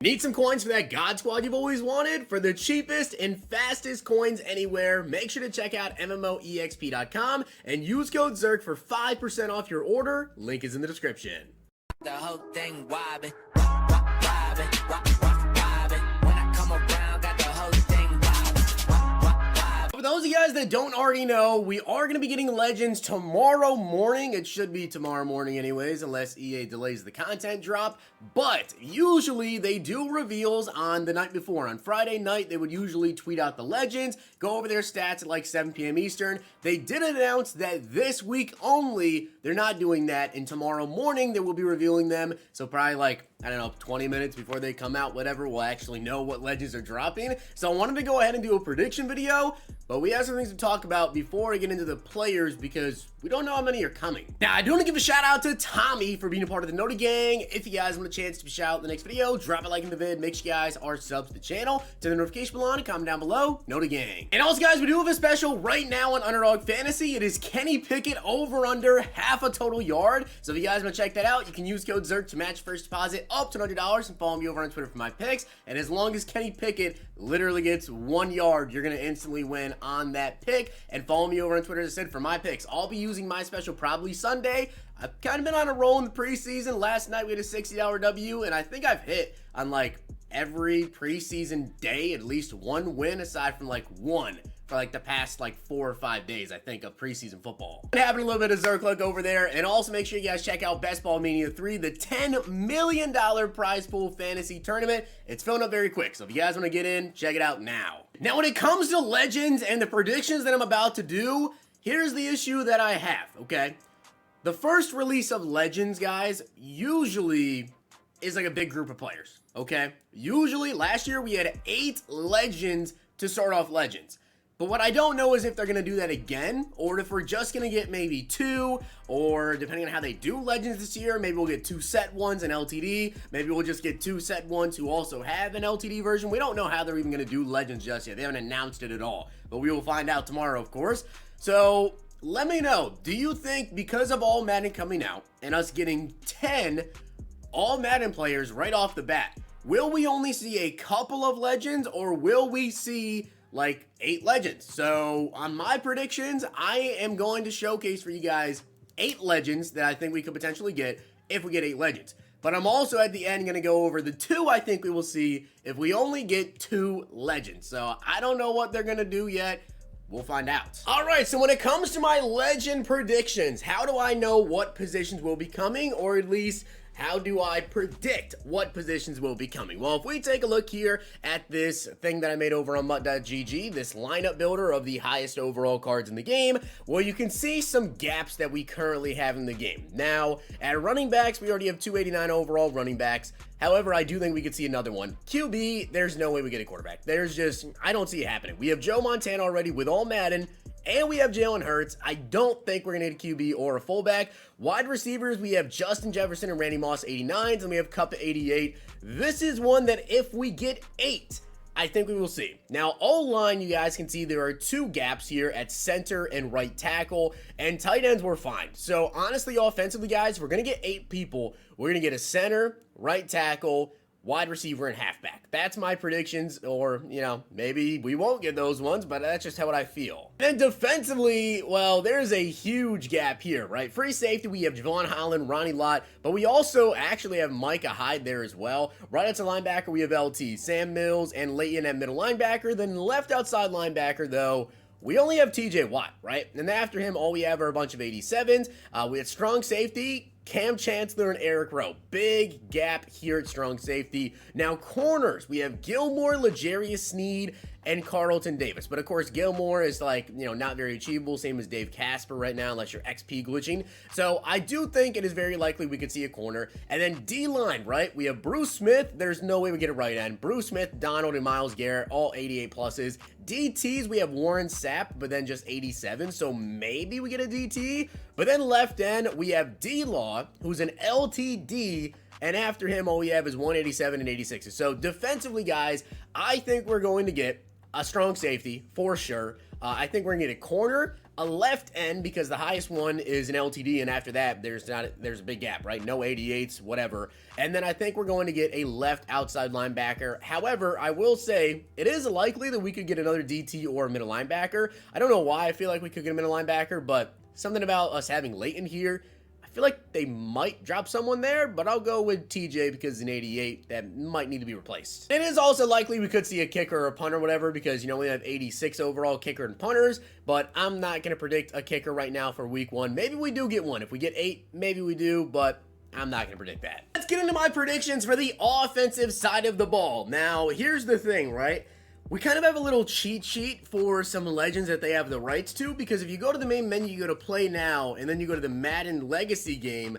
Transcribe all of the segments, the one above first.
Need some coins for that God Squad you've always wanted? For the cheapest and fastest coins anywhere, make sure to check out MMOEXP.com and use code ZIRK for 5% off your order. Link is in the description. The whole thing wobbin', wobbin'. When I come around, got the whole thing wobbin'. For those of you guys that don't already know, we are going to be getting Legends tomorrow morning. It should be tomorrow morning anyways, unless EA delays the content drop. But usually they do reveals on the night before. On Friday night, they would usually tweet out the Legends, go over their stats at like 7 p.m. Eastern. They did announce that this week only, they're not doing that. And tomorrow morning, they will be revealing them. So probably like, I don't know, 20 minutes before they come out, whatever, we'll actually know what Legends are dropping. So I wanted to go ahead and do a prediction video, but we have some things to talk about before I get into the players because we don't know how many are coming. Now, I do want to give a shout out to Tommy for being a part of the Noti Gang. If you guys want a chance to be shout out in the next video, drop a like in the vid. Make sure you guys are subs to the channel, turn the notification bell on, and comment down below, Noti Gang. And also, guys, we do have a special right now on Underdog Fantasy. It is Kenny Pickett over under half a total yard. So if you guys want to check that out, you can use code ZIRK to match first deposit up to $100 and follow me over on Twitter for my picks. And as long as Kenny Pickett literally gets 1 yard, you're going to instantly win on that pick. And follow me over on Twitter, as I said, for my picks. I'll be using my special probably Sunday. I've kind of been on a roll in the preseason. Last night we had a $60 W, and I think I've hit on like every preseason day at least one win, aside from like one for like the past like 4 or 5 days, I think, of preseason football. And having a little bit of Zirk luck over there. And also make sure you guys check out Best Ball Mania 3, the $10 million prize pool fantasy tournament. It's filling up very quick, so if you guys want to get in, check it out now. Now, when it comes to Legends and the predictions that I'm about to do, here's the issue that I have, okay? The first release of Legends, guys, usually is like a big group of players, okay? Usually, last year we had 8 Legends to start off Legends. But what I don't know is if they're going to do that again, or if we're just going to get maybe 2, or depending on how they do Legends this year, maybe we'll get 2 set ones in LTD. Maybe we'll just get 2 set ones who also have an LTD version. We don't know how they're even going to do Legends just yet. They haven't announced it at all. But we will find out tomorrow, of course. So let me know, do you think because of All Madden coming out and us getting 10 All Madden players right off the bat, will we only see a couple of Legends, or will we see like 8 Legends? So on my predictions, I am going to showcase for you guys 8 Legends that I think we could potentially get if we get 8 Legends. But I'm also at the end going to go over the 2 I think we will see if we only get 2 Legends. So I don't know what they're going to do yet. We'll find out. All right, so when it comes to my Legend predictions, how do I know what positions will be coming, or at least how do I predict what positions will be coming? Well, if we take a look here at this thing that I made over on MUT.GG, this lineup builder of the highest overall cards in the game, well, you can see some gaps that we currently have in the game. Now, at running backs, we already have 289 overall running backs. However, I do think we could see another one. QB, there's no way we get a quarterback. There's just, I don't see it happening. We have Joe Montana already with All Madden, and we have Jalen Hurts. I don't think we're going to need a QB or a fullback. Wide receivers, we have Justin Jefferson and Randy Moss 89s, and we have Cup 88. This is one that if we get 8, I think we will see. Now, O-line, you guys can see there are 2 gaps here at center and right tackle, and tight ends were fine. So, honestly, offensively, guys, we're going to get 8 people. We're going to get a center, right tackle, wide receiver, and halfback. That's my predictions, or, you know, maybe we won't get those ones, but that's just how I feel. Then defensively, well, there's a huge gap here, right? Free safety, we have Javon Holland, Ronnie Lott, but we also actually have Micah Hyde there as well. Right outside linebacker, we have LT, Sam Mills, and Leighton at middle linebacker. Then left outside linebacker, though, we only have TJ Watt, right? And after him, all we have are a bunch of 87s. We have strong safety, Cam Chancellor and Eric Rowe. Big gap here at strong safety. Now, corners, we have Gilmore, L'Jarius Sneed, and Carlton Davis. But of course, Gilmore is like, you know, not very achievable. Same as Dave Casper right now, unless you're XP glitching. So I do think it is very likely we could see a corner. And then D-line, right? We have Bruce Smith. There's no way we get a right end. Bruce Smith, Donald, and Myles Garrett, all 88 pluses. DTs, we have Warren Sapp, but then just 87. So maybe we get a DT. But then left end, we have D-Law, who's an LTD. And after him, all we have is 187 and 86. So defensively, guys, I think we're going to get a strong safety for sure. I think we're gonna get a corner, a left end, because the highest one is an LTD, and after that there's a big gap, right? No 88s, whatever. And then I think we're going to get a left outside linebacker. However, I will say it is likely that we could get another DT or a middle linebacker. I don't know why I feel like we could get a middle linebacker, but something about us having Leighton here, I feel like they might drop someone there, but I'll go with TJ because an 88 that might need to be replaced. It is also likely we could see a kicker or a punter or whatever, because, you know, we have 86 overall kicker and punters, but I'm not going to predict a kicker right now for week 1. Maybe we do get one. If we get 8, maybe we do, but I'm not going to predict that. Let's get into my predictions for the offensive side of the ball. Now, here's the thing, right? We kind of have a little cheat sheet for some legends that they have the rights to, because if you go to the main menu, you go to play now, and then you go to the Madden Legacy game,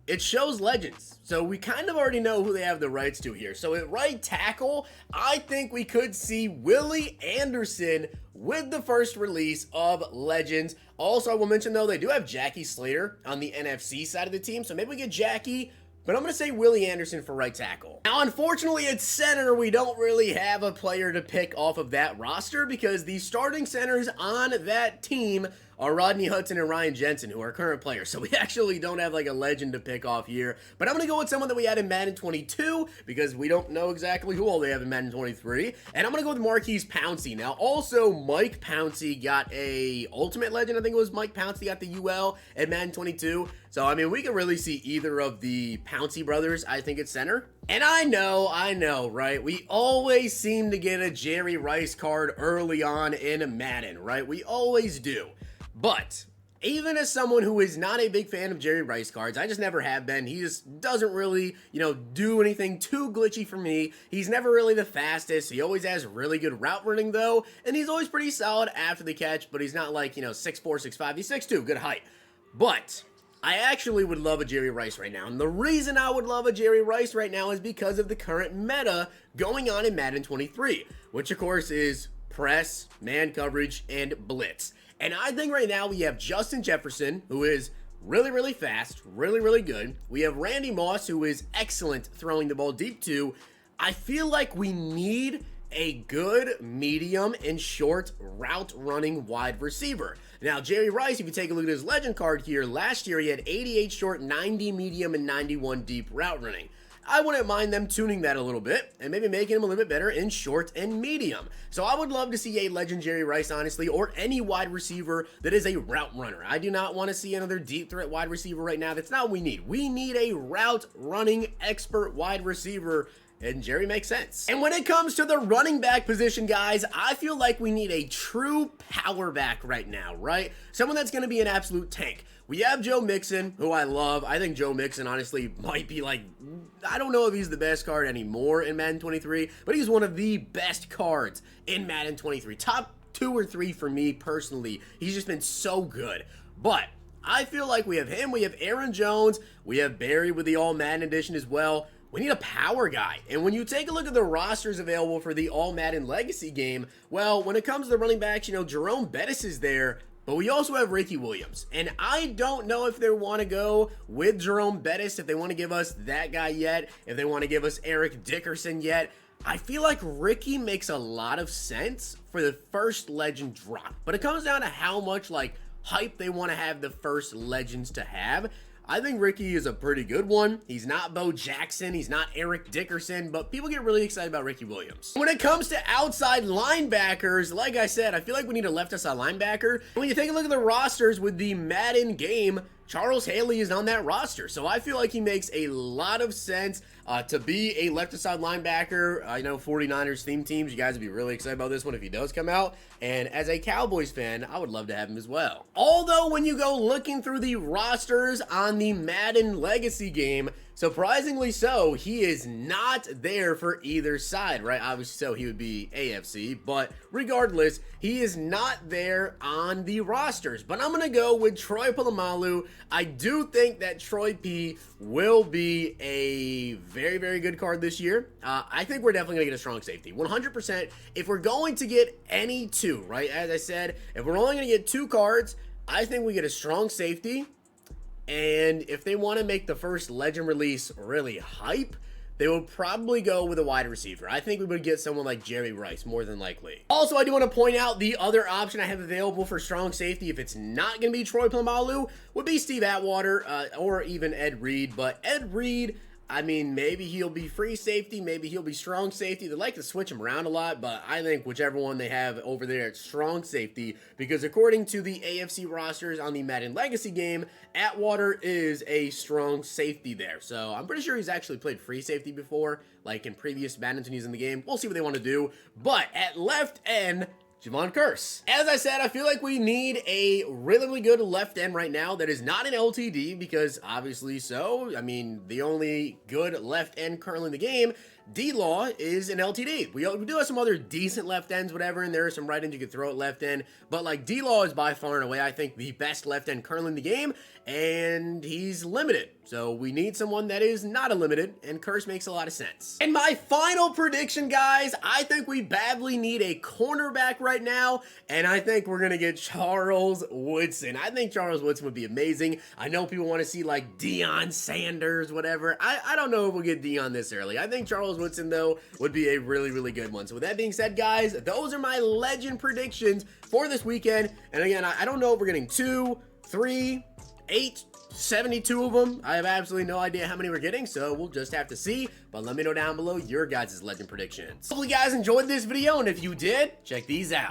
it shows legends. So we kind of already know who they have the rights to here. So at right tackle, I think we could see Willie Anderson with the first release of Legends. Also, I will mention though, they do have Jackie Slater on the NFC side of the team. So maybe we get Jackie, but I'm going to say Willie Anderson for right tackle. Now, unfortunately, at center, we don't really have a player to pick off of that roster, because the starting centers on that team are Rodney Hudson and Ryan Jensen, who are current players. So we actually don't have like a legend to pick off here. But I'm going to go with someone that we had in Madden 22, because we don't know exactly who all they have in Madden 23. And I'm going to go with Marquise Pouncey. Now, also, Mike Pouncey got a Ultimate Legend. I think it was Mike Pouncey got the UL at Madden 22. So, I mean, we could really see either of the Pouncey brothers, I think, at center. And I know, right? We always seem to get a Jerry Rice card early on in Madden, right? We always do. But even as someone who is not a big fan of Jerry Rice cards, I just never have been. He just doesn't really, you know, do anything too glitchy for me. He's never really the fastest. He always has really good route running though, and he's always pretty solid after the catch, but he's not like, you know, 6'4", 6'5". He's 6'2", good height. But I actually would love a Jerry Rice right now, and the reason I would love a Jerry Rice right now is because of the current meta going on in Madden 23, which of course is press, man coverage, and blitz. And I think right now we have Justin Jefferson, who is really, really fast, really, really good. We have Randy Moss, who is excellent throwing the ball deep too. I feel like we need a good medium and short route running wide receiver. Now, Jerry Rice, if you take a look at his legend card here, last year he had 88 short, 90 medium, and 91 deep route running. I wouldn't mind them tuning that a little bit and maybe making him a little bit better in short and medium. So I would love to see a legend Jerry Rice, honestly, or any wide receiver that is a route runner. I do not want to see another deep threat wide receiver right now. That's not what we need. We need a route running expert wide receiver, and Jerry makes sense. And when it comes to the running back position, guys, I feel like we need a true power back right now, right? Someone that's going to be an absolute tank. We have Joe Mixon, who I love. I think Joe Mixon, honestly, might be like, I don't know if he's the best card anymore in Madden 23, but he's one of the best cards in Madden 23. Top 2 or 3 for me personally. He's just been so good. But I feel like we have him, we have Aaron Jones, we have Barry with the All Madden edition as well. We need a power guy. And when you take a look at the rosters available for the All Madden Legacy game, well, when it comes to the running backs, you know, Jerome Bettis is there, but we also have Ricky Williams. And I don't know if they want to go with Jerome Bettis, if they want to give us that guy yet, if they want to give us Eric Dickerson yet. I feel like Ricky makes a lot of sense for the first legend drop. But it comes down to how much, like, hype they want to have the first legends to have. I think Ricky is a pretty good one. He's not Bo Jackson. He's not Eric Dickerson, but people get really excited about Ricky Williams. When it comes to outside linebackers, like I said, I feel like we need a left outside linebacker. When you take a look at the rosters with the Madden game, Charles Haley is on that roster. So I feel like he makes a lot of sense to be a left side linebacker. I know 49ers theme teams, you guys would be really excited about this one if he does come out. And as a Cowboys fan, I would love to have him as well. Although when you go looking through the rosters on the Madden Legacy game, surprisingly so, he is not there for either side, right? Obviously, so he would be AFC, but regardless, he is not there on the rosters. But I'm going to go with Troy Polamalu. I do think that Troy P will be a very, very good card this year. I think we're definitely going to get a strong safety. 100%. If we're going to get any two, right? As I said, if we're only going to get 2 cards, I think we get a strong safety. And if they want to make the first legend release really hype, they would probably go with a wide receiver. I think we would get someone like Jerry Rice, more than likely. Also, I do want to point out the other option I have available for strong safety, if it's not going to be Troy Polamalu, would be Steve Atwater or even Ed Reed. But Ed Reed, I mean, maybe he'll be free safety, maybe he'll be strong safety. They like to switch him around a lot, but I think whichever one they have over there at strong safety, because according to the AFC rosters on the Madden Legacy game, Atwater is a strong safety there. So I'm pretty sure he's actually played free safety before, like in previous Maddens when he's in the game. We'll see what they want to do. But at left end, Javon Curse. As I said, I feel like we need a really good left end right now that is not an LTD, because obviously so. I mean, the only good left end currently in the game, D-Law, is an LTD. We do have some other decent left ends, whatever, and there are some right ends you could throw at left end, but like D-Law is by far and away, I think, the best left end currently in the game, and he's limited. So we need someone that is not a limited, and Curse makes a lot of sense. And my final prediction, guys, I think we badly need a cornerback right now, and I think we're going to get Charles Woodson. I think Charles Woodson would be amazing. I know people want to see like Deion Sanders, whatever. I don't know if we'll get Deion this early. I think Charles Woodson, though, would be a really good one. So with that being said, guys, those are my legend predictions for this weekend. And again, I don't know if we're getting 2, 3, 8, 72 of them. I have absolutely no idea how many we're getting, so we'll just have to see. But let me know down below your guys' legend predictions. Hopefully you guys enjoyed this video, and if you did, check these out.